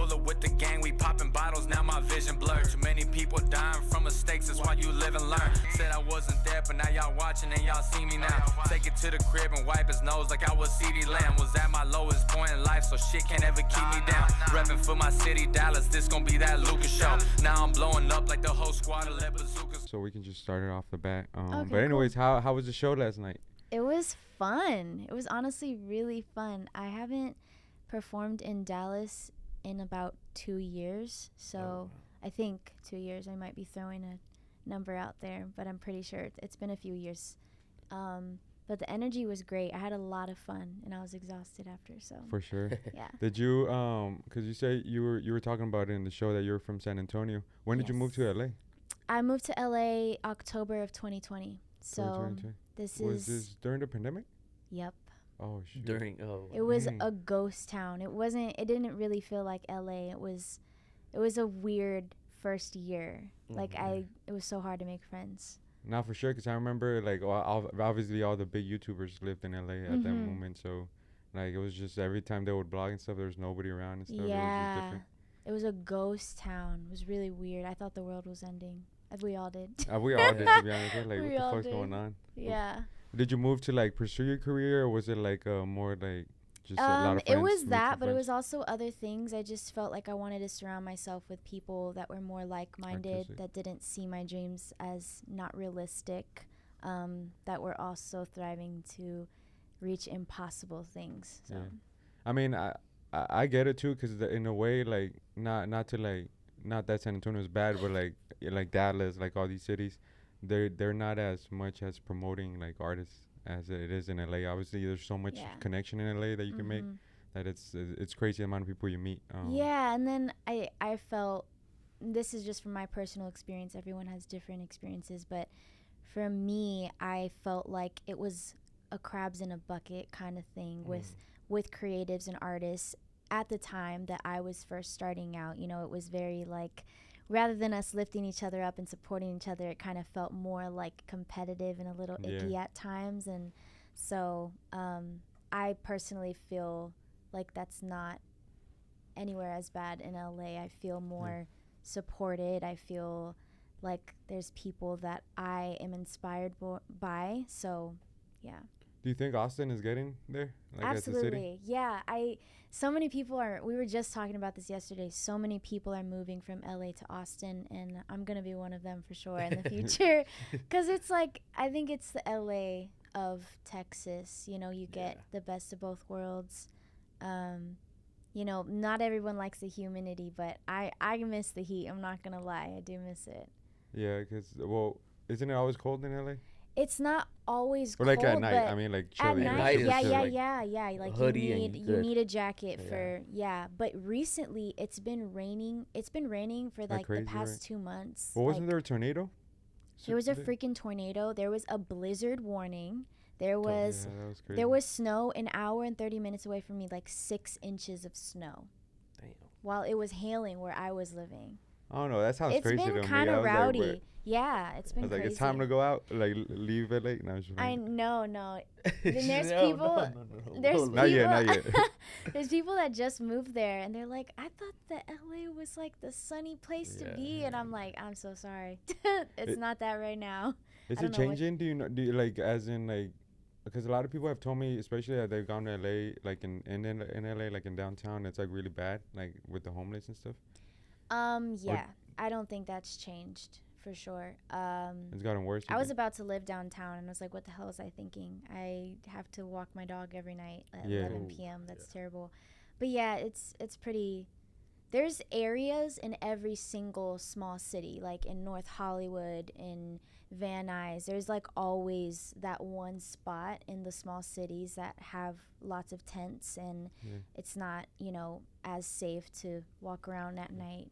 pull up with the gang, we popping bottles, now my vision blurred. Too many people dying from mistakes, that's why you live and learn. Said I wasn't there, but now y'all watching and y'all see me now. Take it to the crib and wipe his nose like I was CD Lamb. Was at my lowest point in life, so shit can't ever keep me down. Reppin' for my city, Dallas, this gon' be that Lucas show. Now I'm blowing up like the whole squad of lead bazookas. So we can just start it off the bat. Okay, but anyways, cool. how was the show last night? It was fun. It was honestly really fun. I haven't performed in Dallas in about 2 years. So I think 2 years. I might be throwing a number out there, but I'm pretty sure it's been a few years. But the energy was great. I had a lot of fun, and I was exhausted after. So For sure. yeah. Did you because you say you were talking about it in the show that you're from San Antonio. When did you move to LA? I moved to LA October of 2020. So 2020? Was this during the pandemic? Yep. Oh shit. It was a ghost town. It didn't really feel like LA. It was a weird first year. Like it was so hard to make friends. Not for sure, because I remember like obviously all the big YouTubers lived in LA at that moment. So like it was just every time they would blog and stuff, there was nobody around and stuff. It was just different. It was a ghost town. It was really weird. I thought the world was ending. We all did. We all did, to be honest. We're like, We what all the fuck's did. going on? Yeah. Did you move to like pursue your career, or was it like more like just a lot of friends? It was mutual that, but it friends? was also other things. I just felt like I wanted to surround myself with people that were more like-minded, Artistic. that didn't see my dreams as not realistic, that were also thriving to reach impossible things. So. Yeah. I mean, I get it too, because in a way, like not that San Antonio is bad, but like Dallas, like all these cities, they're not as much as promoting like artists as it is in LA. Obviously, there's so much connection in LA that you can make that it's crazy the amount of people you meet. Yeah, and then I felt, this is just from my personal experience. Everyone has different experiences, but for me, I felt like it was a crabs in a bucket kind of thing with creatives and artists. At the time that I was first starting out, you know, it was very like, rather than us lifting each other up and supporting each other, it kind of felt more like competitive and a little icky at times. And so I personally feel like that's not anywhere as bad in LA. I feel more supported. I feel like there's people that I am inspired by. So, yeah. Do you think Austin is getting there? Like Absolutely. As a city? Yeah. So many people we were just talking about this yesterday. So many people are moving from LA to Austin, and I'm going to be one of them for sure in the future. Because it's like, I think it's the LA of Texas. You know, you get the best of both worlds. You know, not everyone likes the humidity, but I miss the heat. I'm not going to lie. I do miss it. Yeah, because, well, isn't it always cold in LA? It's not always or cold, like at night. but I mean, like at chilly. night, like yeah. Like you need a jacket for But recently, it's been raining. It's been raining for like crazy, the past right? 2 months. Well, wasn't there a tornado? There was a freaking tornado. There was a blizzard warning. There was that was crazy. there was snow an hour and 30 minutes away from me, like 6 inches of snow. Damn. While it was hailing where I was living. I don't know. That sounds It's crazy to me. been kind of rowdy. Like, yeah, it's been I was like, crazy. it's time to go out. Like, leave LA. No, No. Then there's people. There's people. Not yet. There's people that just moved there, and they're like, I thought that LA was like the sunny place to be, and I'm like, I'm so sorry. It's not that right now. Is it changing? Do you like, as in like, because a lot of people have told me, especially that they've gone to LA, like in LA, like in downtown, it's like really bad, like with the homeless and stuff. Yeah, I don't think that's changed for sure. It's gotten worse. I was about to live downtown, and I was like, what the hell was I thinking? I have to walk my dog every night at 11 p.m. That's terrible. But yeah, it's pretty. There's areas in every single small city, like in North Hollywood, in Van Nuys. There's like always that one spot in the small cities that have lots of tents, and it's not, you know, as safe to walk around at night.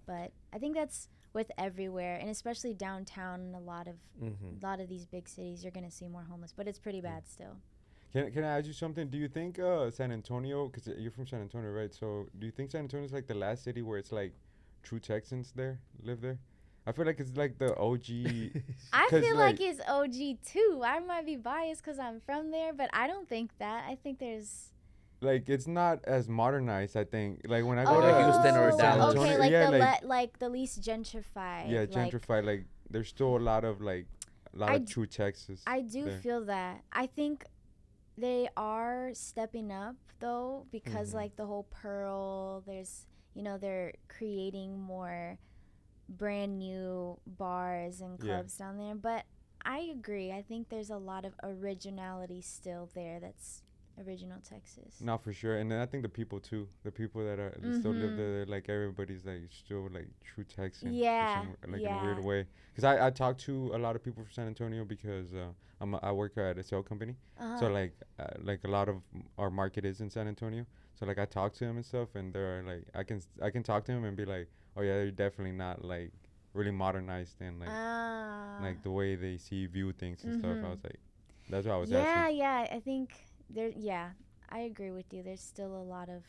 But I think that's with everywhere, and especially downtown in a lot of these big cities, you're gonna see more homeless. But it's pretty bad still. Can I ask you something? Do you think San Antonio, because you're from San Antonio, right? So do you think San Antonio is like the last city where it's like true Texans live there? I feel like it's like the OG. I feel like it's OG too. I might be biased because I'm from there, but I don't think that. I think there's like it's not as modernized. I think like when I Oh, go like to Houston or San Dallas. Okay, Antonio, like yeah, the like like the least gentrified. yeah, like, gentrified. Like there's still a lot of like a lot I of d- true Texas. I do there. feel that. I think they are stepping up though, because Mhm. like the whole Pearl, there's they're creating more brand new bars and Yeah. clubs down there. But I agree. I think there's a lot of originality still there. That's original Texas. Not for sure, and then I think the people too. The people that are that still live Mhm. there, like everybody's like still like true Texan. Yeah, For some, like in a yeah. weird way. Cause I talk to a lot of people from San Antonio because I work at a sale company. So Uh-huh. like a lot of our market is in San Antonio. So like I talk to them and stuff, and they're like I can talk to them and be like, oh yeah, they're definitely not like really modernized and like the way they view things and stuff. I Mhm. was like, that's what I was Yeah, asking. yeah. I think there. Yeah, I agree with you. There's still a lot of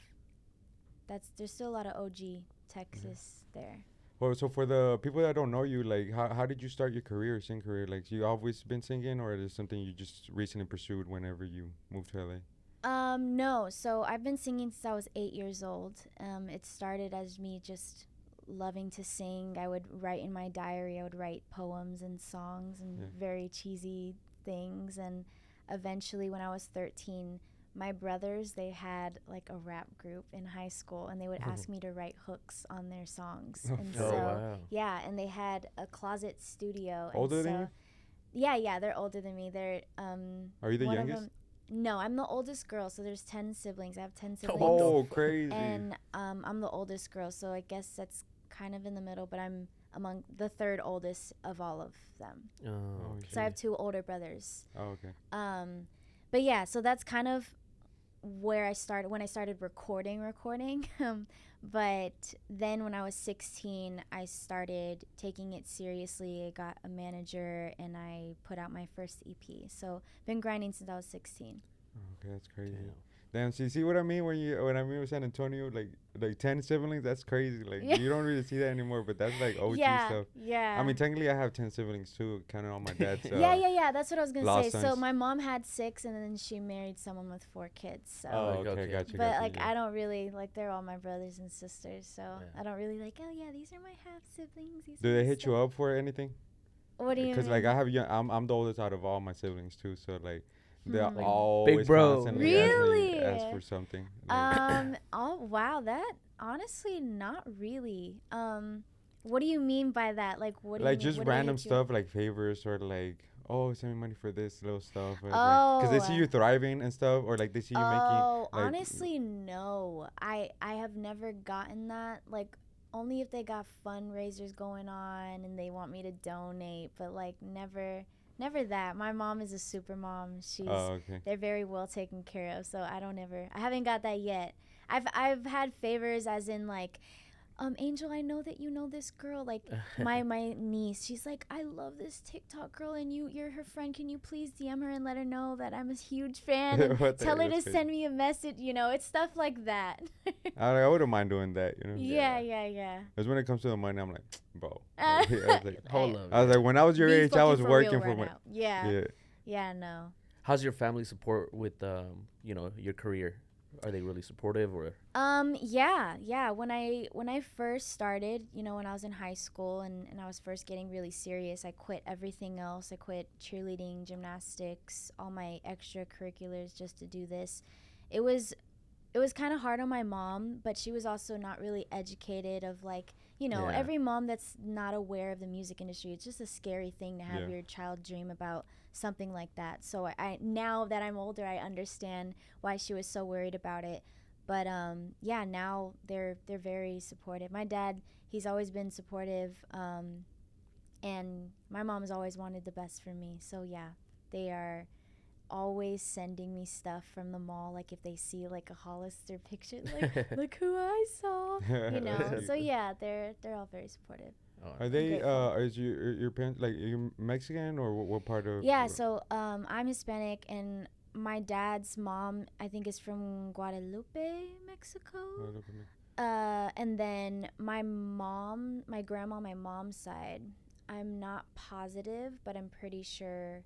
there's still a lot of OG Texas there. Well, so for the people that don't know you, like, how did you start your career, sing career? Like, you always been singing, or is it something you just recently pursued whenever you moved to LA? No. So I've been singing since I was 8 years old. It started as me just loving to sing. I would write in my diary. I would write poems and songs and Yeah. very cheesy things. And eventually, when I was 13, my brothers, they had like a rap group in high school, and they would ask me to write hooks on their songs. Oh, And Oh, so wow. yeah, and they had a closet studio. Older and than so you? yeah, they're older than me. They're Are you the one of youngest? them. No, I'm the oldest girl. So there's 10 siblings. I have 10 Oh, siblings. what the Oh, fuck? crazy. And I'm the oldest girl, so I guess that's kind of in the middle, but I'm among the third oldest of all of them. Oh, okay. So I have 2 older brothers. Oh, okay. But yeah, so that's kind of where I started when I started recording. But then when I was 16, I started taking it seriously. I got a manager and I put out my first EP. So been grinding since I was 16. Okay, that's crazy. Damn. Damn, see what I mean when I mean with San Antonio, like 10 siblings, that's crazy. Like Yeah. you don't really see that anymore, but that's like OG yeah, stuff. yeah. I mean, technically I have 10 siblings too, counting on my dad's. Yeah. That's what I was gonna lost say. So sons. my mom had 6, and then she married someone with 4 kids. So, Oh, Okay, okay, okay. gotcha. but gotcha, like yeah. I don't really like they're all my brothers and sisters. So Yeah. I don't really like. Oh yeah, these are my half siblings. Do they hit you up for anything? What do you mean? Because like I have I'm the oldest out of all my siblings too, so like they're Hmm. Like, always big bro. constantly Really? ask for something. Like, Oh wow, that honestly not really. What do you mean by that? Like what do like you mean? just What do they random hit you up? stuff like favors or like, oh, send me money for this little stuff. Or because they see Oh. you thriving and stuff, or like they see you making. Oh, like, honestly, no. I have never gotten that. Like, only if they got fundraisers going on and they want me to donate, but like never that. My mom is a super mom. Oh, okay. They're very well taken care of, so I haven't got that yet. I've had favors as in like, Angel, I know that you know this girl, like my niece. She's like, I love this TikTok girl, and you're her friend. Can you please DM her and let her know that I'm a huge fan, and What the tell her heck, to that's crazy. send me a message. It's stuff like that. I wouldn't mind doing that, you know. Yeah. Because when it comes to the money, I'm like, bro. Uh, Like, I was like, Hold up. I was like, when I was your Be age, I fucking was for working real for right my. now. Yeah. Yeah. No. How's your family support with your career? Are they really supportive or? Yeah. When I first started, when I was in high school and I was first getting really serious, I quit everything else. I quit cheerleading, gymnastics, all my extracurriculars just to do this. It was kind of hard on my mom, but she was also not really educated of like, Yeah. every mom that's not aware of the music industry, it's just a scary thing to have Yeah. your child dream about something like that. So I now that I'm older, I understand why she was so worried about it. But yeah, now they're very supportive. My dad, he's always been supportive, and my mom has always wanted the best for me. So yeah, they are always sending me stuff from the mall, like if they see like a Hollister picture, like look who I saw, So yeah, they're all very supportive. Are they? grateful. Is your parents like you Mexican or what part of? Yeah, so I'm Hispanic, and my dad's mom, I think, is from Guadalupe, Mexico. And then my grandma, my mom's side, I'm not positive, but I'm pretty sure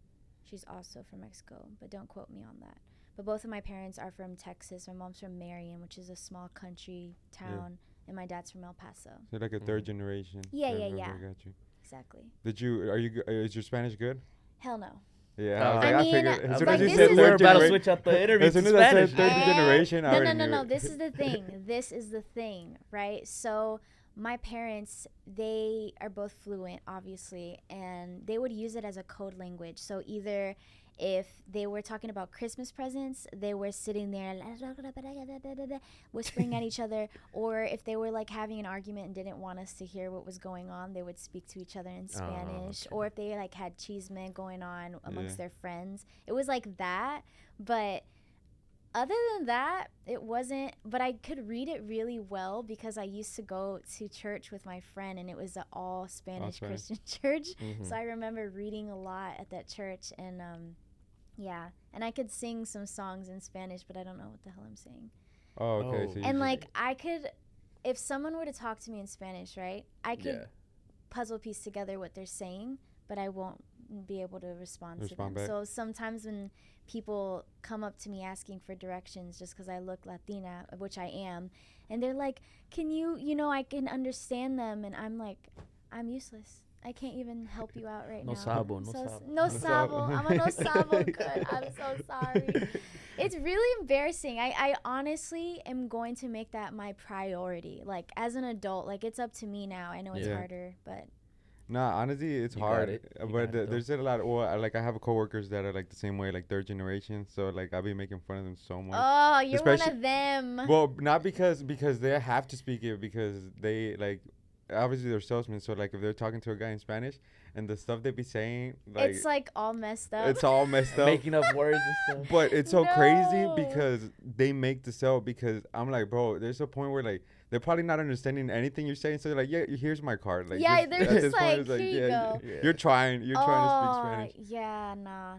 she's also from Mexico, but don't quote me on that. but both of my parents are from Texas. My mom's from Marion, which is a small country town, and my dad's from El Paso. So like a third generation. Yeah, Okay, yeah. got you. Exactly. Is your Spanish good? Hell no. Yeah, Oh. I mean, figured. As soon like, as you this said is- we were third about to generation, switch out the interview as to soon as I said Spanish. third generation, I No, already no, knew no. it. This is the thing. This is the thing, right? So my parents, they are both fluent, obviously, and they would use it as a code language. So either if they were talking about Christmas presents, they were sitting there whispering at each other, or if they were like having an argument and didn't want us to hear what was going on, they would speak to each other in Spanish. Okay. Or if they like had chisme going on amongst Yeah. their friends, it was like that. But other than that, it wasn't, but I could read it really well because I used to go to church with my friend, and it was an all Spanish Spanish. Christian church. Mhm. So I remember reading a lot at that church, and yeah, and I could sing some songs in Spanish, but I don't know what the hell I'm saying. Oh, okay. Oh. So you And should- like I could, if someone were to talk to me in Spanish, right, I could Yeah. puzzle piece together what they're saying, but I won't be able to respond to them. back. So sometimes when people come up to me asking for directions just because I look Latina, which I am, and they're like, can you, I can understand them, and I'm like, I'm useless. I can't even help you out right No now. sabo, no So sabo. no sabo. I'm a no sabo good. I'm so sorry. It's really embarrassing. I honestly am going to make that my priority. Like as an adult, like it's up to me now. I know it's Yeah. harder, but Nah, honestly, it's You got hard. it. You But got it, though. there's a lot. Well, I have coworkers that are like the same way, like third generation. So like I'll be making fun of them so much. oh, you're one Especially- of them. Well, not because they have to speak it, because they like obviously they're salesmen. So like if they're talking to a guy in Spanish and the stuff they be saying, like It's like all messed up. it's all messed up. Making up words and stuff. But it's so crazy No. because they make the sell. Because I'm like, bro, there's a point where like they're probably not understanding anything you're saying. So they're like, yeah, here's my card. Like, Yeah, this- they're at just this point, like, it's "Here you go." Yeah. You're trying to speak Spanish. Yeah, nah.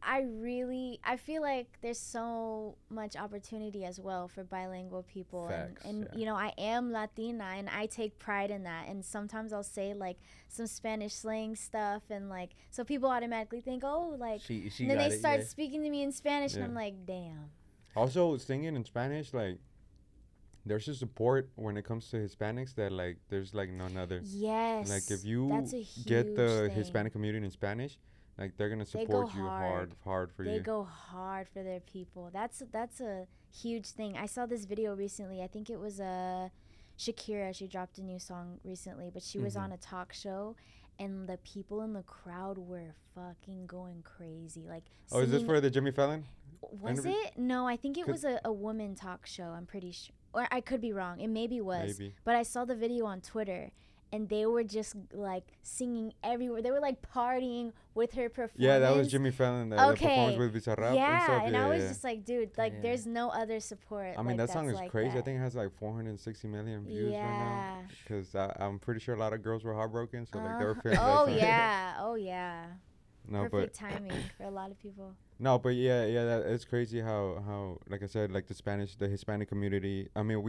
I feel like there's so much opportunity as well for bilingual people. Facts, and yeah. you know, I am Latina and I take pride in that. And sometimes I'll say like some Spanish slang stuff, and like so people automatically think, oh, like She and then got they it, start yeah. speaking to me in Spanish and Yeah. I'm like, damn. Also, singing in Spanish, like, there's a support when it comes to Hispanics that like there's like none other. Yes. Like if you that's a huge get the thing. Hispanic community in Spanish, like they're gonna They go support you hard. hard for They you. go hard for their people. That's a huge thing. I saw this video recently. I think it was Shakira. She dropped a new song recently, but she was Mhm. on a talk show, and the people in the crowd were fucking going crazy. Like, Oh, is this singing- for the Jimmy Fallon? was interview? it? No, I think it 'Cause- was a woman talk show. I'm pretty sure, or I could be wrong. It maybe was, Maybe. but I saw the video on Twitter. And they were just like singing everywhere. They were like partying with her performance. Yeah, that was Jimmy Fallon. The performance Okay. with Bizarrap Yeah, and stuff. and yeah, I was yeah. just like, dude, like Yeah. there's no other support. I mean, like, that song that's is like crazy. I that. think it has like 460 million views right now. Yeah. Because I'm pretty sure a lot of girls were heartbroken, so like they were Uh-huh. feeling Oh that song. yeah, oh yeah. No, Perfect timing for a lot of people. but yeah, it's crazy how like I said, like the Hispanic community. I mean,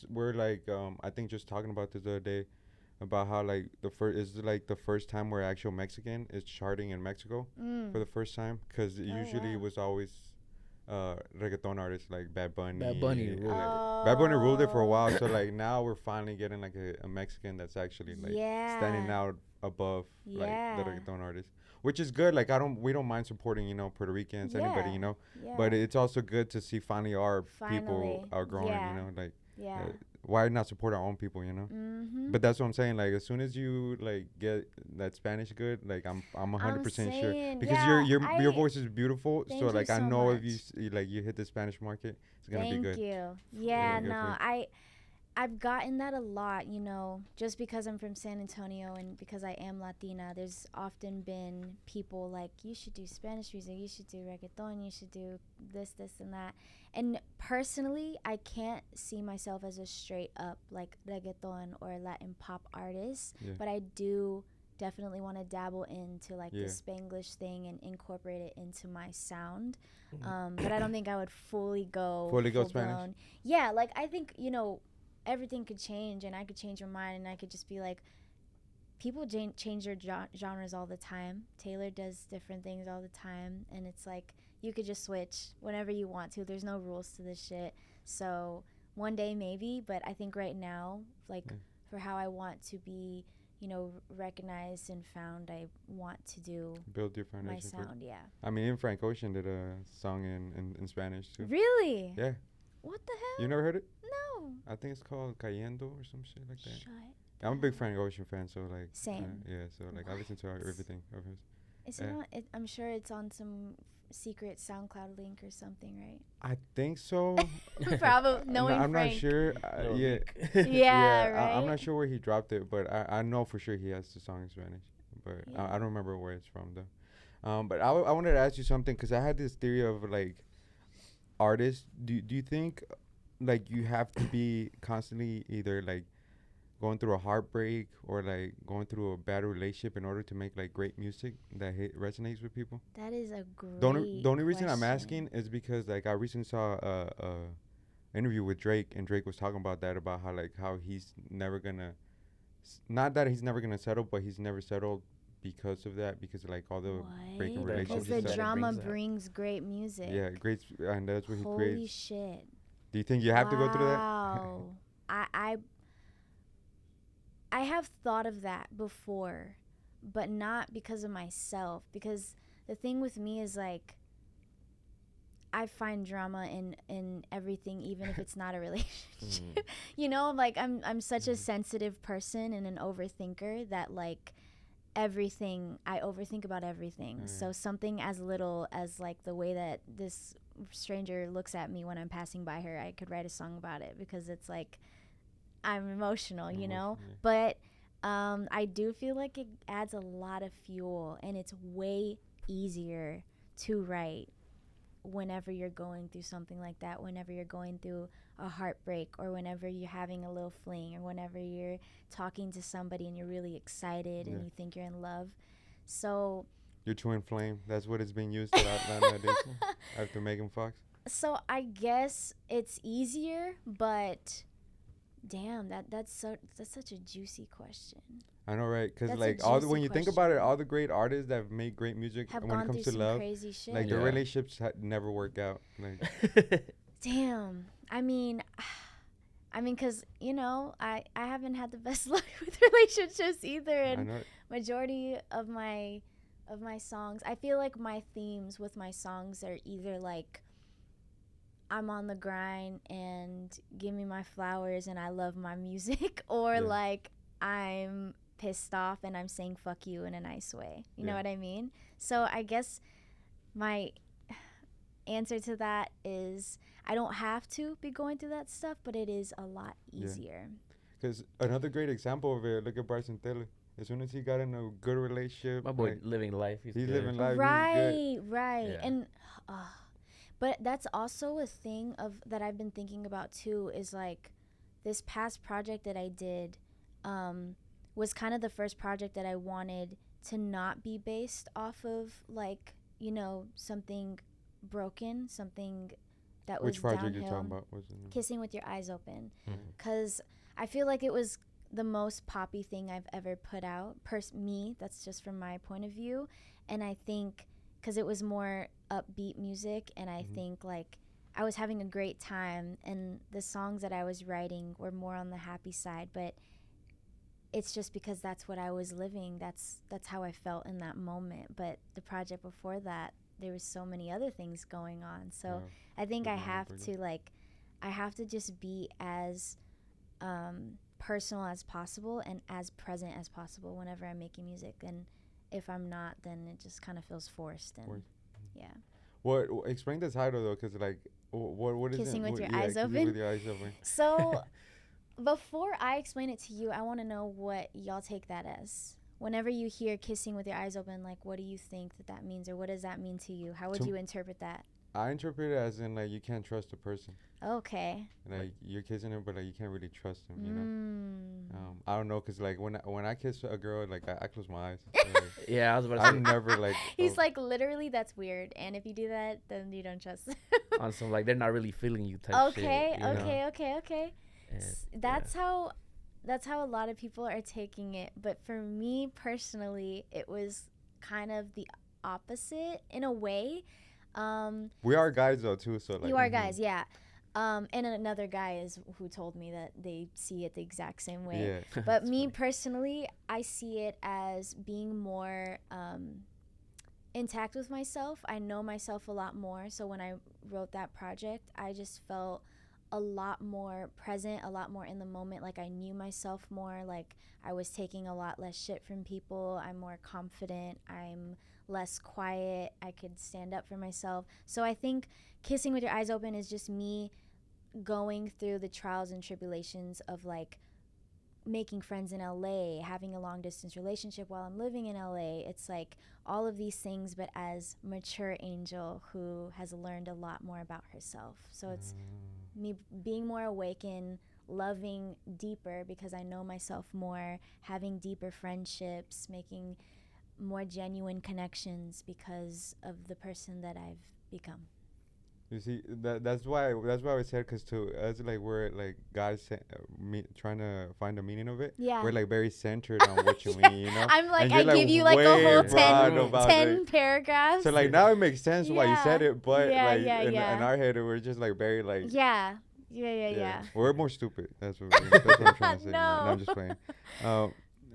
we're like I think just talking about this the other day about how like the first time where actual Mexican is charting in Mexico Mm. for the first time, because usually it wow. was always reggaeton artists like Bad Bunny. Bad Bunny and, ruled it. like, Bad Bunny ruled it for a while, so like now we're finally getting like a Mexican that's actually like standing Yeah. out above like Yeah. the reggaeton artists, which is good. Like we don't mind supporting Puerto Ricans, anybody, Yeah. but Yeah. it's also good to see finally our people Finally. are growing, Yeah. like Yeah. why not support our own people, Mm-hmm. But that's what I'm saying. Like as soon as you like get that Spanish good, like I'm 100% sure, saying, because yeah, your voice is beautiful. Thank so you like I so know if much. you hit the Spanish market, it's gonna Thank be good. you. Yeah, good for no, you. I've gotten that a lot, just because I'm from San Antonio and because I am Latina. There's often been people like, you should do Spanish music, you should do reggaeton, you should do this, and that. And personally, I can't see myself as a straight up like reggaeton or Latin pop artist, Yeah. but I do definitely want to dabble into like Yeah. the Spanglish thing and incorporate it into my sound. Mhm. But I don't think I would fully go Fully go full Spanish? blown. Yeah, like I think everything could change, and I could change my mind, and I could just be like, people change their genres all the time. Taylor does different things all the time, and it's like you could just switch whenever you want to. There's no rules to this shit. So one day maybe, but I think right now, like for how I want to be, recognized and found, I want to do Build your foundation. my sound. Yeah. I mean, even Frank Ocean did a song in Spanish too. Really? Yeah. What the hell? You never heard it? No. I think it's called Cayendo or some shit like that. Shut. I'm a big Frank Ocean fan, so like. Same. Yeah, so like I listen to everything of his. Is it on? I'm sure it's on some secret SoundCloud link or something, right? I think so. Probably knowing I'm Frank. not sure. No Yeah. Yeah, right. I'm not sure where he dropped it, but I know for sure he has the song in Spanish. But Yeah. I don't remember where it's from though. But I wanted to ask you something because I had this theory of like artists. Do you think like you have to be constantly either like going through a heartbreak or like going through a bad relationship in order to make like great music that resonates with people? That is a great. The only reason I'm question. asking is because like I recently saw a interview with Drake, and Drake was talking about that, about how he's never gonna not that he's never gonna settle, but he's never settled because of that, because like all the breaking What? relationships. Because the that- drama brings that. brings great music. yeah, great, and that's what he Holy creates. shit. Do you think you have to go through that? Wow. I have thought of that before, but not because of myself. Because the thing with me is like, I find drama in everything, even if it's not a relationship. Like I'm such a sensitive person and an overthinker that like everything, I overthink about everything. So something as little as like the way that this stranger looks at me when I'm passing by her, I could write a song about it, because it's like I'm emotional, But I do feel like it adds a lot of fuel, and it's way easier to write whenever you're going through something like that, whenever you're going through a heartbreak, or whenever you're having a little fling, or whenever you're talking to somebody and you're really excited and you think you're in love. So Your twin flame, that's what it's being used a lot nowadays after Megan Fox. So I guess it's easier, but damn, that's such a juicy question. I know, right? Because That's a like all juicy when you think about it, all the great artists that have made great music Have when it gone comes through to some love, crazy shit. like their Yeah. relationships never work out. Like Damn. I mean, because I haven't had the best luck with relationships either, I and know. majority of my songs, I feel like my themes with my songs are either like I'm on the grind and give me my flowers and I love my music, or like I'm pissed off and I'm saying fuck you in a nice way. You know what I mean? So I guess my answer to that is I don't have to be going through that stuff, but it is a lot easier. Because another great example of it, look at Bryson Tiller. As soon as he got in a good relationship, My boy like, living life. he's good. living life. He's Right. Yeah. And but that's also a thing that I've been thinking about too, is like this past project that I did was kind of the first project that I wanted to not be based off of like, something broken, something that was Which project downhill. you're talking about? What's the name? Kissing with Your Eyes Open. Mhm. Because I feel like it was the most poppy thing I've ever put out. Me, that's just from my point of view. And I think because it was more upbeat music, and I think like I was having a great time, and the songs that I was writing were more on the happy side, but it's just because that's what I was living. That's how I felt in that moment. But the project before that, there was so many other things going on. So I think I have to just be as personal as possible and as present as possible whenever I'm making music. And if I'm not, then it just kind of feels forced. And yeah. What? Explain the title though, because like, what is Kissing it? with Your Yeah, Eyes Kissing Open? with Your Eyes Open. So before I explain it to you, I want to know what y'all take that as. Whenever you hear Kissing with Your Eyes Open, like, what do you think that means, or what does that mean to you? How would you interpret that? I interpret it as in like you can't trust a person. Okay. Like you're kissing him, but like you can't really trust him. You know. I don't know, cause like when I kiss a girl, like I close my eyes. Like, Yeah, I was about to I'm say never like. He's like, literally, that's weird. And if you do that, then you don't trust. on some like they're not really feeling you type Okay, shit. you know? okay. And, That's how a lot of people are taking it. But for me personally, it was kind of the opposite in a way. We are guys though too, so like. You are guys, yeah. And another guy is who told me that they see it the exact same way. Yeah. But me personally, I see it as being more intact with myself. I know myself a lot more. So when I wrote that project, I just felt a lot more present, a lot more in the moment. Like I knew myself more. Like I was taking a lot less shit from people. I'm more confident. I'm less quiet. I could stand up for myself. So I think Kissing with Your Eyes Open is just me going through the trials and tribulations of like making friends in LA, having a long distance relationship while I'm living in LA. It's like all of these things, but as mature Angel who has learned a lot more about herself. So it's me being more awakened, loving deeper because I know myself more, having deeper friendships, making more genuine connections because of the person that I've become. You see, that's why I said, because to us, like, we're like guys trying to find the meaning of it. Yeah. We're like very centered on what you mean, you know. I'm like, And I you're, give you like a way whole broad 10 it. paragraphs. So like now it makes sense why you said it, but Yeah, like yeah, in yeah. our head we're just like very like. Yeah. We're more stupid. That's what I'm trying to say. No. I'm just playing.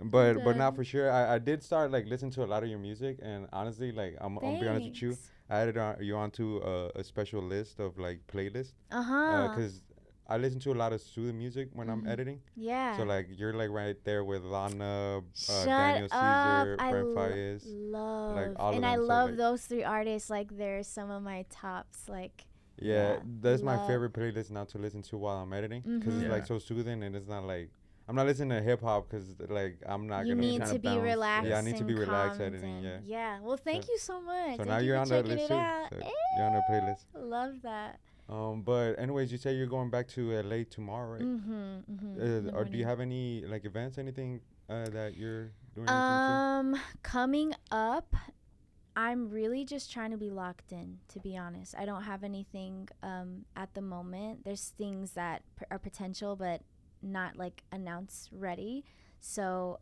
But now Done. for sure, I did start like listening to a lot of your music, and honestly, like I'm gonna be honest with you, Thanks. I added you onto a special list of like playlists, Uh-huh. because I listen to a lot of soothing music when I'm editing. Yeah. So like you're like right there with Lana, Shut Daniel up. Caesar, I Brent Fayez. love. like, all of and them, I so, love like- those three artists. Like they're some of my tops. Like Yeah, that's my love. favorite playlist now to listen to while I'm editing, because it's Mhm. like Yeah. so soothing, and it's not like I'm not listening to hip hop because like I'm not You gonna. need kinda to be bounce. relaxed. Yeah, I need to and be relaxed calmed editing, and- yeah. Well, thank So- you so much. So Thank now you you're for on the checking list it too. out. So you're on the playlist. Love that. But anyways, you say you're going back to LA tomorrow, right? Or do you have any like events, anything that you're doing? Anything Coming up, I'm really just trying to be locked in, to be honest. I don't have anything at the moment. There's things that are potential but not like announced ready. So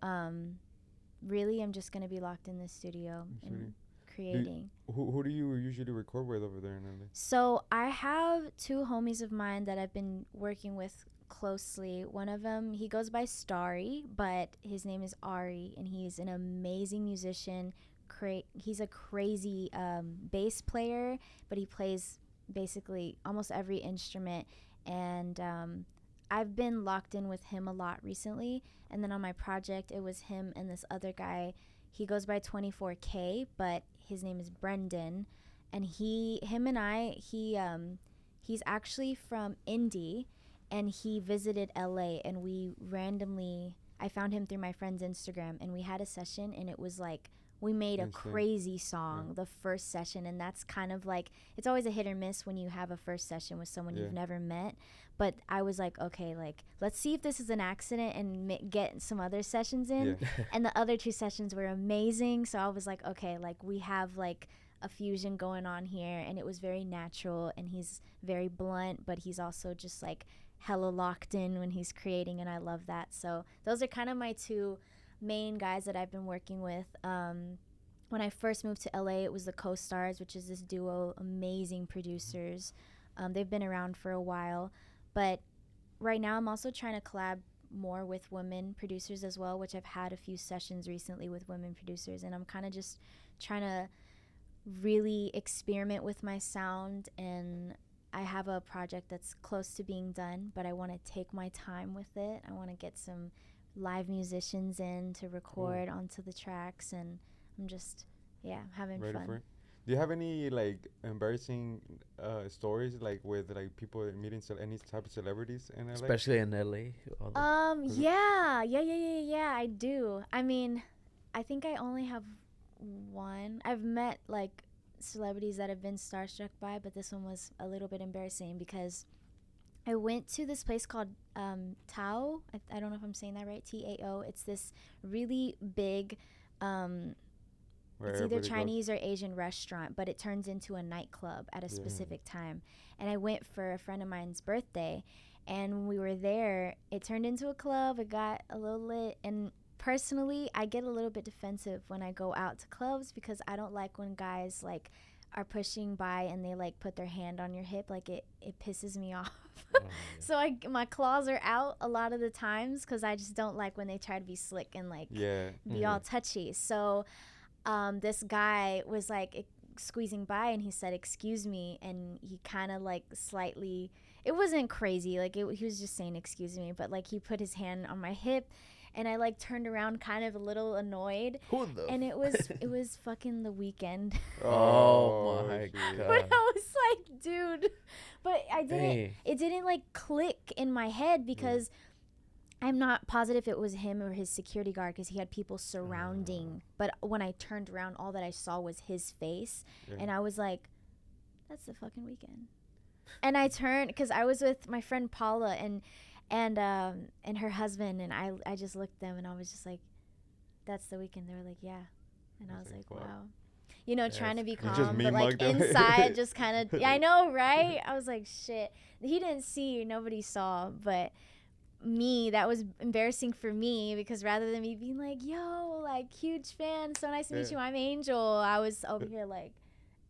really I'm just going to be locked in the studio and creating. Who do you usually record with over there in LA? So I have two homies of mine that I've been working with closely. One of them, he goes by Starry, but his name is Ari, and he's an amazing musician. He's a crazy bass player, but he plays basically almost every instrument. And I've been locked in with him a lot recently. And then on my project, it was him and this other guy. He goes by 24K, but his name is Brendan. And he's actually from Indy, and he visited LA, and I found him through my friend's Instagram, and we had a session, and it was like, we made a crazy song the first session. And that's kind of like, it's always a hit or miss when you have a first session with someone you've never met. But I was like, okay, like, let's see if this is an accident and get some other sessions in. And the other two sessions were amazing. So I was like, okay, like, we have like a fusion going on here. And it was very natural, and he's very blunt, but he's also just like hella locked in when he's creating, and I love that. So those are kind of my two main guys that I've been working with. When I first moved to LA, it was the Co-Stars, which is this duo, amazing producers. They've been around for a while, but right now I'm also trying to collab more with women producers as well, which I've had a few sessions recently with women producers, and I'm kind of just trying to really experiment with my sound. And I have a project that's close to being done, but I want to take my time with it. I want to get some live musicians in to record onto the tracks, and I'm just having Ready fun. for it? Do you have any like embarrassing stories like with like people meeting any type of celebrities in LA? Especially in LA. Yeah, I do. I mean, I think I only have one. I've met like celebrities that I've been starstruck by, but this one was a little bit embarrassing because I went to this place called Tao. I don't know if I'm saying that right. Tao. It's this really big, it's either Chinese or Asian restaurant, but it turns into a nightclub at a specific time. And I went for a friend of mine's birthday, and when we were there, it turned into a club. It got a little lit, and personally, I get a little bit defensive when I go out to clubs because I don't like when guys like are pushing by and they like put their hand on your hip, like it pisses me off. Oh, So my claws are out a lot of the times because I just don't like when they try to be slick and like Yeah. be all touchy. So this guy was like squeezing by and he said, "Excuse me," and he kind of like slightly, it wasn't crazy, like he was just saying excuse me, but like he put his hand on my hip and I like turned around kind of a little annoyed, Who the? and it was fucking The Weekend. Oh my shit. God. But I was like, dude, but I didn't, Hey. it didn't like click in my head because I'm not positive it was him or his security guard because he had people surrounding. But when I turned around, all that I saw was his face. Yeah. And I was like, that's The fucking Weekend. And I turned because I was with my friend Paula and her husband. And I just looked at them and I was just like, that's The Weekend. They were like, yeah. And I was like, fuck. wow. You know, trying to be You just calm, me but like mugged him. inside just kind of, I know, right? I was like, shit. He didn't see, nobody saw, but me, that was embarrassing for me because rather than me being like, yo, like huge fan, so nice to meet Yeah. you, I'm Angel, I was over here like,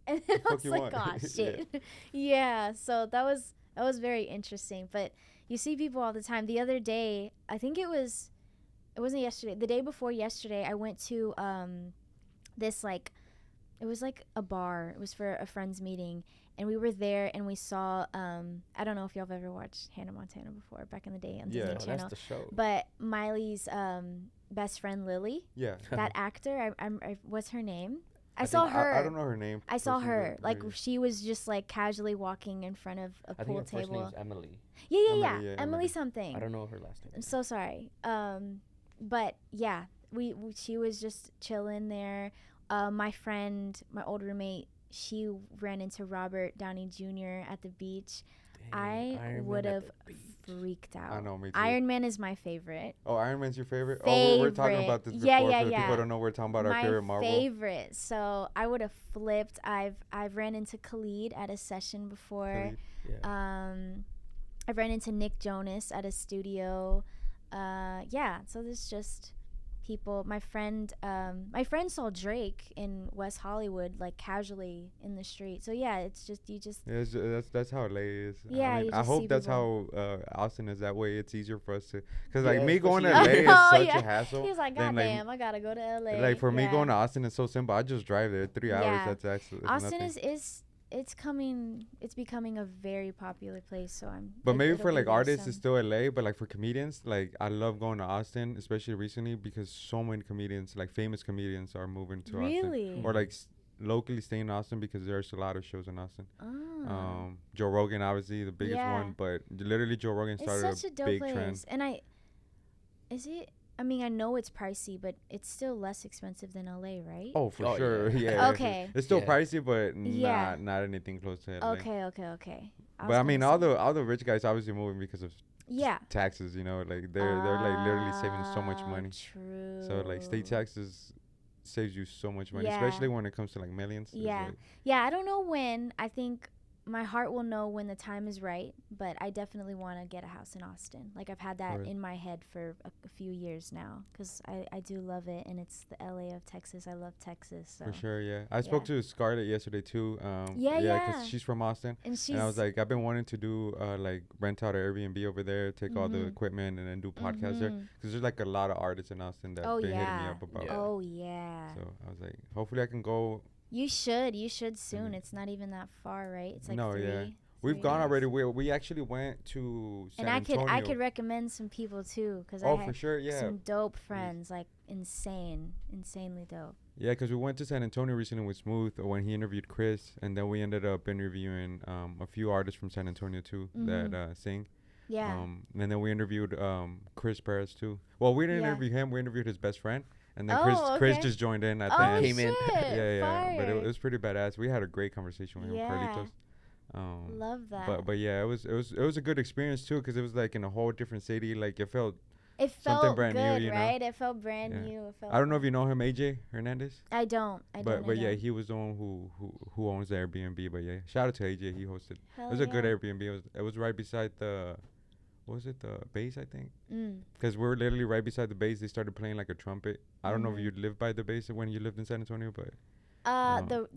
and then I fuck was you like, want? oh shit. Yeah, so that was very interesting. But you see people all the time. The other day, I think it wasn't yesterday, the day before yesterday, I went to this like, it was like a bar. It was for a friend's meeting. And we were there and we saw, I don't know if y'all have ever watched Hannah Montana before, back in the day on Yeah. Disney Oh, Channel. that's the show. But Miley's best friend, Lily, Yeah. that actor, what's her name? I I saw think- her. I don't know her name. I saw personally, her. but Like, yeah. she was just like casually walking in front of a I think pool her first table. name's Emily. Yeah. Emily, Emily yeah, Emily. something. I don't know her last name. I'm so sorry. But yeah, she was just chilling there. My friend, my old roommate, she ran into Robert Downey Jr. at the beach. I Iron Man would at have the beach. freaked out. I know, me too. Iron Man is my favorite. Oh, Iron Man's your favorite? Oh, we're talking Favorite. about this Yeah, before. yeah, For the people yeah. who don't know, we're talking about our My favorite Marvel. favorite. So I would have flipped. I've ran into Khalid at a session before. Khalid. Yeah. I've ran into Nick Jonas at a studio. Yeah, so there's just people. My friend saw Drake in West Hollywood, like casually in the street. So yeah, it's just Yeah, that's how LA is. Yeah, I mean, you I just hope see that's people. how Austin is. That way, it's easier for us to. Cause Yeah, like me going to especially- LA is Oh, such yeah. a hassle. he was like, then, God damn, I gotta go to LA. Like for me Yeah. going to Austin is so simple. I just drive there 3 hours. Yeah. That's Austin nothing. it's becoming a very popular place. So But maybe it'll for be like there artists, soon. it's still LA. But like for comedians, like I love going to Austin, especially recently because so many comedians, like famous comedians, are moving to Austin. Really? Or like locally staying in Austin because there's a lot of shows in Austin. Ah. Joe Rogan, obviously the biggest Yeah. one, but literally Joe Rogan It's started such a a dope big place. trend. And I mean, I know it's pricey, but it's still less expensive than LA, right? Oh, for Oh, sure. yeah. Yeah. Okay. It's still Yeah. pricey, but Yeah. not anything close to LA. Okay. But I mean, all the rich guys obviously moving because of yeah, taxes. You know, like they're like literally saving so much money. True. So like state taxes saves you so much money, Yeah. especially when it comes to like millions. It's Yeah. like- Yeah, I don't know when. I think my heart will know when the time is right, but I definitely want to get a house in Austin. Like I've had that Right. in my head for a few years now because I do love it, and it's the LA of Texas. I love Texas. So. For sure, yeah. I spoke to Scarlett yesterday too. Yeah. Because she's from Austin. And she's And I was like, I've been wanting to do like rent out an Airbnb over there, take all the Mhm. equipment, and then do podcasts there. Mhm. Because there's like a lot of artists in Austin that Oh been hitting me yeah. up about. Yeah. Oh yeah. So I was like, hopefully I can go. You should soon. Mhm. It's not even that far, right? It's like No, three. yeah. We've 3 gone days. already. We actually went to San And Antonio. I could recommend some people too, because Oh, I for had sure, yeah. some dope friends, like insanely dope. Yeah, because we went to San Antonio recently with Smooth when he interviewed Chris, and then we ended up interviewing a few artists from San Antonio too that sing. Yeah. And then we interviewed Chris Perez too. Well, we didn't Yeah. interview him. We interviewed his best friend, and then Oh, Chris okay. just joined in at the Oh end. Came in. shit! Yeah. But it fire. was pretty badass. We had a great conversation with him, Yeah. Carlitos. Love that. But yeah, it was a good experience too, because it was like in a whole different city. Like it felt. it something felt brand new, good, you know? right? It felt brand Yeah. new. It felt I don't know if you know him, AJ Hernandez. I don't. But yeah, he was the one who owns the Airbnb. But yeah, shout out to AJ. He hosted. Hell It was a good yeah. Airbnb. It was right beside the, what was it, the base, I think? Mm. Because we're literally right beside the base. They started playing like a trumpet. I don't know if Mhm. you lived by the base when you lived in San Antonio, but The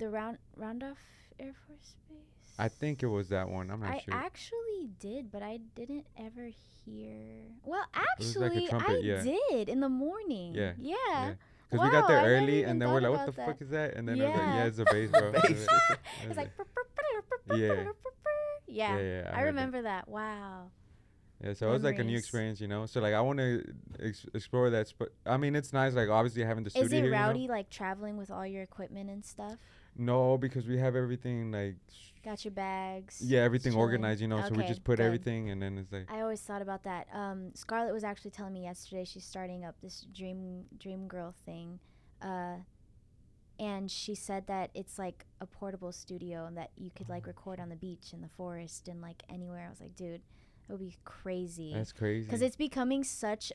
Roundoff Air Force Base. I think it was that one. I'm not I sure. actually did, but I didn't ever hear. Well, was like a actually, trumpet, I yeah. did in the morning. Yeah, Yeah. Because we got there Wow, I never early, even and then we're thought like, what about the that. fuck is that? And then I was like, Yeah. yeah, it's a bass, bro. Bass. It's like. Yeah. Yeah. Yeah, I I heard that. remember that. Wow. Yeah, so it was like a new Memories. experience, you know. So like I want to explore that. I mean, it's nice, like obviously having the studio Is it here, rowdy, you know? like traveling with all your equipment and stuff? No, because we have everything like Got your bags. yeah, everything chilling. organized, you know. So we Okay, just put good. everything, and then it's like I always thought about that. Scarlett was actually telling me yesterday she's starting up this dream girl thing, and she said that it's like a portable studio and that you could like record on the beach, in the forest, and like anywhere. I was like, dude, it would be crazy. that's crazy. Because it's becoming such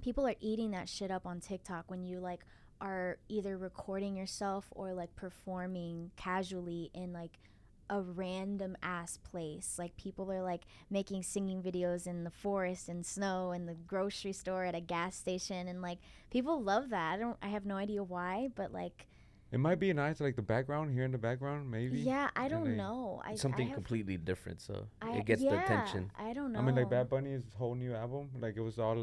people are eating that shit up on TikTok when you like are either recording yourself or like performing casually in like a random ass place. Like people are like making singing videos in the forest and snow and the grocery store at a gas station, and like people love that. I have no idea why, but like It might be nice, like the background here in the background, maybe. yeah, I And, don't like, know. Something I have, completely different, so I, it gets the yeah, attention. I don't know. I mean, like Bad Bunny's whole new album, like it was all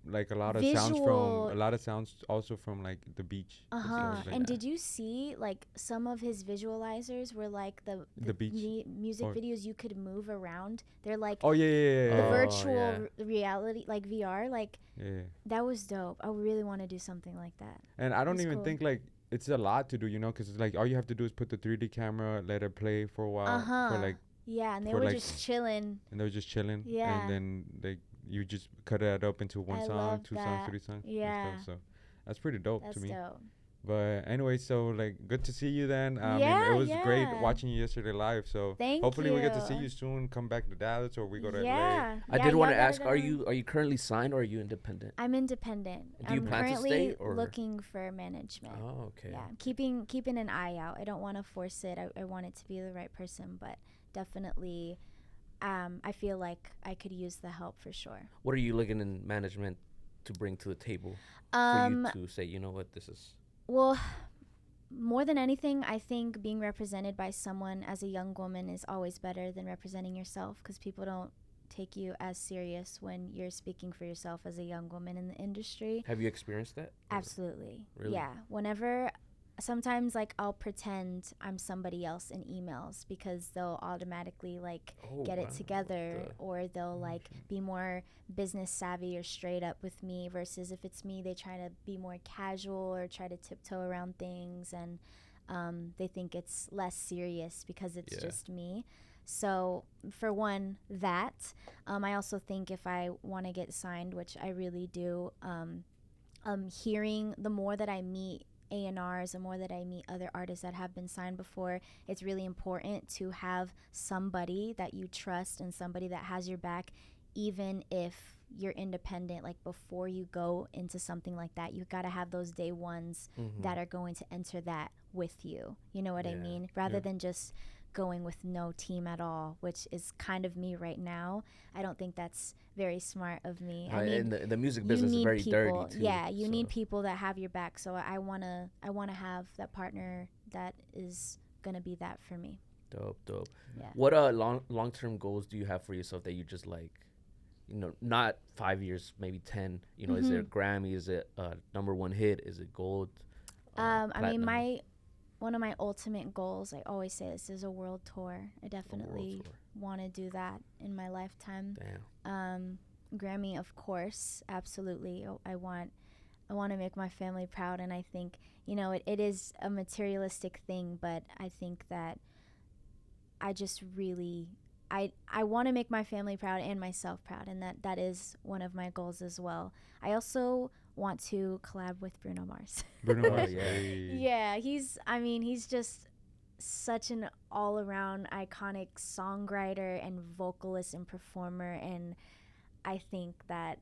like a lot of sounds Visual. from a lot of sounds also from like the beach. and Uh-huh. stuff like And that. did you see like some of his visualizers were like The beach? music Or- videos you could move around? They're like Oh yeah, yeah, yeah, the yeah. Oh, virtual yeah. reality, like VR. Like Yeah. that was dope. I really want to do something like that. And I don't That's even cool. think like it's a lot to do, you know, because it's like all you have to do is put the 3D camera, let it play for a while, Uh-huh. for like, Yeah, and they for, were like, just chilling. and they were just chilling. Yeah. And then like you just cut it up into one I song, love 2 songs, that. 3 songs. and Yeah. stuff. So that's pretty dope That's to me. dope. But anyway, so like good to see you then. I Yeah, mean, it was great yeah. watching you yesterday live. So Thank hopefully we get to see you. you soon. Come back to Dallas or we go to LA. Yeah. I Yeah, did want y'all to gotta ask: go Are down. you currently signed or are you independent? I'm independent. Do you I'm plan to currently stay, or- looking for management. Oh, okay. Yeah, keeping an eye out. I don't want to force it. I want it to be the right person, but definitely, I feel like I could use the help for sure. What are you looking in management to bring to the table for Um, you to say, you know what, this is? well, more than anything, I think being represented by someone as a young woman is always better than representing yourself, because people don't take you as serious when you're speaking for yourself as a young woman in the industry. Have you experienced that? Or- Absolutely. Really? Yeah. Whenever, sometimes like I'll pretend I'm somebody else in emails because they'll automatically like Oh, get wow. it together, What the- or they'll like be more business savvy or straight up with me, versus if it's me, they try to be more casual or try to tiptoe around things, and they think it's less serious because it's Yeah. just me. So for one, that I also think if I want to get signed, which I really do, hearing the more that I meet A&Rs, the more that I meet other artists that have been signed before, it's really important to have somebody that you trust and somebody that has your back, even if you're independent. Like before you go into something like that, you got to have those day ones Mhm. that are going to enter that with you. You know what I Yeah. mean? Rather Yeah. than just going with no team at all, which is kind of me right now. I don't think that's very smart of me. I mean, and the music you business is need very people. dirty too. Yeah, you need so- people that have your back. So I wanna have that partner that is gonna be that for me. Dope. Yeah. What long term goals do you have for yourself that you just like, you know, not 5 years, maybe 10? You know, is there a Grammy? Is it #1 hit? Is it gold? I mean, platinum? one of my ultimate goals, I always say this, is a world tour. I definitely tour. want to do that in my lifetime. Damn. Grammy, of course, absolutely. I want to make my family proud, and I think, you know, it is a materialistic thing, but I think that I just really I want to make my family proud and myself proud, and that is one of my goals as well. I also want to collab with Bruno Mars. Bruno Oh, Mars. yeah. Hey. Yeah, he's just such an all-around iconic songwriter and vocalist and performer, and I think that,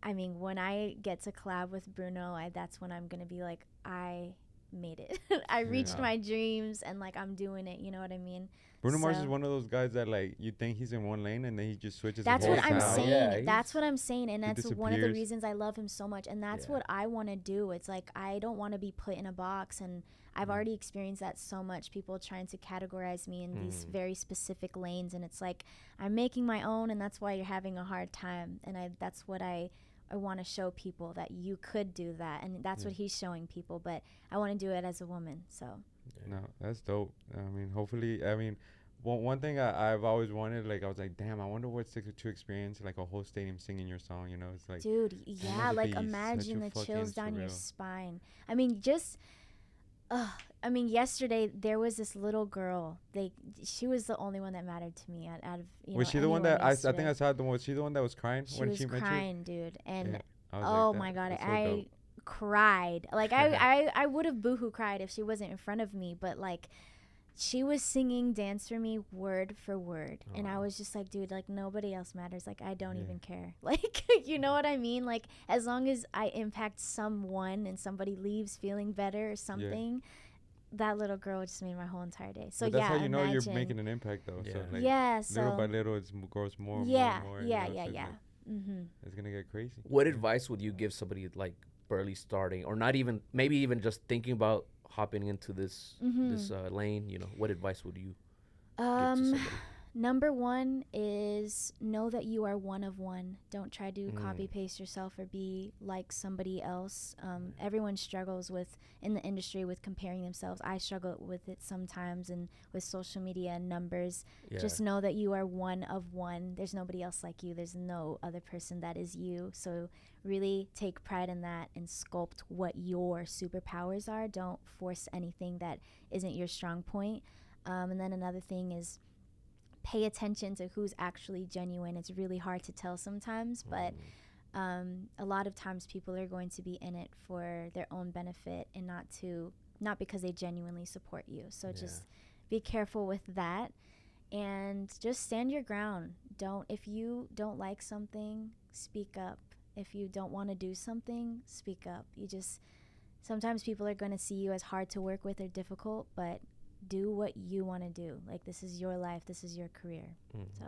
I mean, when I get to collab with Bruno, that's when I'm gonna be like, I made it. I reached Yeah. my dreams, and like I'm doing it. You know what I mean? Bruno Mars So- is one of those guys that like you think he's in one lane and then he just switches. That's his what whole I'm sound. saying. Yeah, That's what I'm saying, and He that's one of the disappears. reasons I love him so much. And that's Yeah. what I want to do. It's like I don't want to be put in a box, and I've already experienced that so much. People trying to categorize me in these very specific lanes, and it's like I'm making my own, and that's why you're having a hard time. And that's what I want to show people, that you could do that, and that's what he's showing people. But I want to do it as a woman. So no, that's dope. I mean, hopefully, I mean, one thing I've always wanted, like, I was like, damn, I wonder what's to experience like a whole stadium singing your song. You know, it's like, dude, yeah, like imagine the chills down your spine. I mean, yesterday there was this little girl. She was the only one that mattered to me out of was she the one that I think I saw the one? Was she the one that was crying she when was she met you? crying, dude? And oh my god, so I cried. Like I would have boohoo cried if she wasn't in front of me, but like she was singing Dance for Me word for word. And I was just like, dude, like nobody else matters. Like I don't even care. Like, you know what I mean? Like as long as I impact someone and somebody leaves feeling better or something, that little girl just made my whole entire day. So but that's how you know imagine. you're making an impact though. Yeah. So like little by little it grows more and more and more. Yeah. It's gonna get crazy. What advice would you give somebody like barely starting, or not even, maybe even just thinking about hopping into this lane? You know, what advice would you give to somebody? Number one is know that you are one of one. Don't try to copy paste yourself or be like somebody else. Everyone struggles in the industry with comparing themselves. I struggle with it sometimes, and with social media and numbers. Just know that you are one of one. There's nobody else like you. There's no other person that is you. So really take pride in that and sculpt what your superpowers are. Don't force anything that isn't your strong point. And then another thing is pay attention to who's actually genuine. It's really hard to tell sometimes, but a lot of times people are going to be in it for their own benefit and not because they genuinely support you. So just be careful with that, and just stand your ground. If you don't like something, speak up. If you don't want to do something, speak up. Sometimes people are going to see you as hard to work with or difficult, but do what you want to do. Like, this is your life, this is your career. So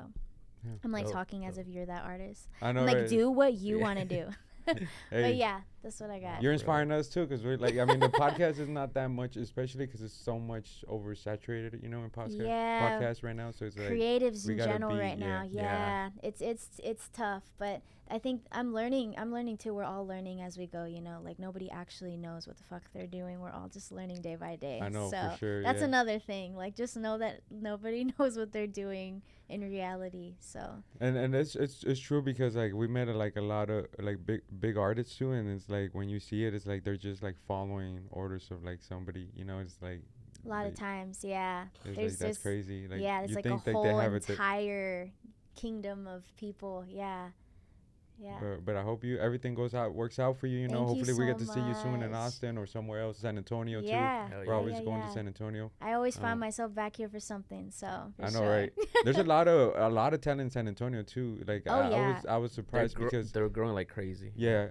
I'm like talking as if you're that artist. I know, I'm like, right? do what you want to do. Hey, but yeah, that's what I got. You're inspiring us too, because we're like, I mean, the podcast is not that much, especially because it's so much oversaturated, you know, in podcasts right now. So it's like creatives in general right now. Yeah. It's tough, but I think I'm learning too. We're all learning as we go, you know, like nobody actually knows what the fuck they're doing. We're all just learning day by day. I know, so for sure. That's another thing. Like, just know that nobody knows what they're doing in reality. So and it's true, because like we met like a lot of like big artists too, and it's like when you see it, it's like they're just like following orders of like somebody, you know. It's like a lot of times, there's like, that's crazy. Like, there's like a whole entire kingdom of people. Yeah. But I hope everything works out for you. You know, hopefully we get to see you soon in Austin or somewhere else, San Antonio too. We're always going to San Antonio. I always find myself back here for something. So I know, right? There's a lot of talent in San Antonio too. Like I was surprised because they're growing like crazy. Yeah.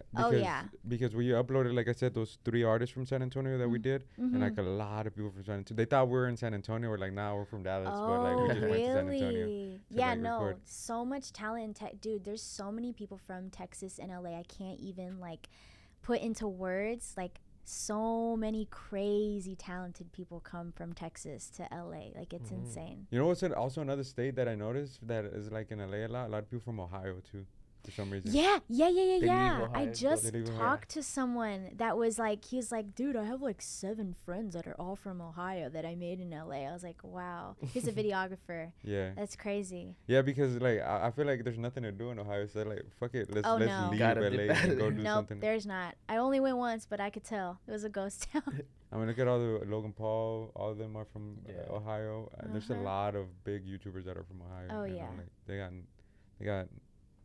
Because we uploaded, like I said, those 3 artists from San Antonio that we did, and like a lot of people from San Antonio. They thought we were in San Antonio. We're like, nah, we're from Dallas, but like we just went to San Antonio. Yeah, record. So much talent in tech, dude. There's so many people from Texas and LA. I can't even like put into words. Like, so many crazy talented people come from Texas to LA. Like, it's insane. You know what's also another state that I noticed that is like in LA a lot of people from Ohio too, for some reason. Yeah. I just talked to someone that was like, he's like, dude, I have like 7 friends that are all from Ohio that I made in LA. I was like, wow. He's a videographer. Yeah. That's crazy. Yeah, because like I feel like there's nothing to do in Ohio, so like fuck it, let's leave LA and go do something. Nope, there's not. I only went once, but I could tell it was a ghost town. I mean, look at all the Logan Paul, all of them are from Ohio. There's a lot of big YouTubers that are from Ohio. Oh yeah. Like, they got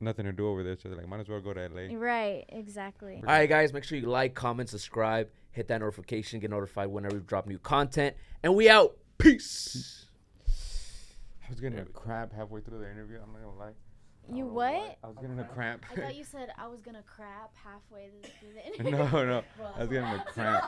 nothing to do over there, so they're like, might as well go to LA. Right, exactly. All right, guys, make sure you like, comment, subscribe, hit that notification, get notified whenever we drop new content, and we out. Peace. I was getting a cramp halfway through the interview. I'm not gonna lie. You what? I was getting a cramp. I thought you said I was gonna crap halfway through the interview. No, I was getting a cramp.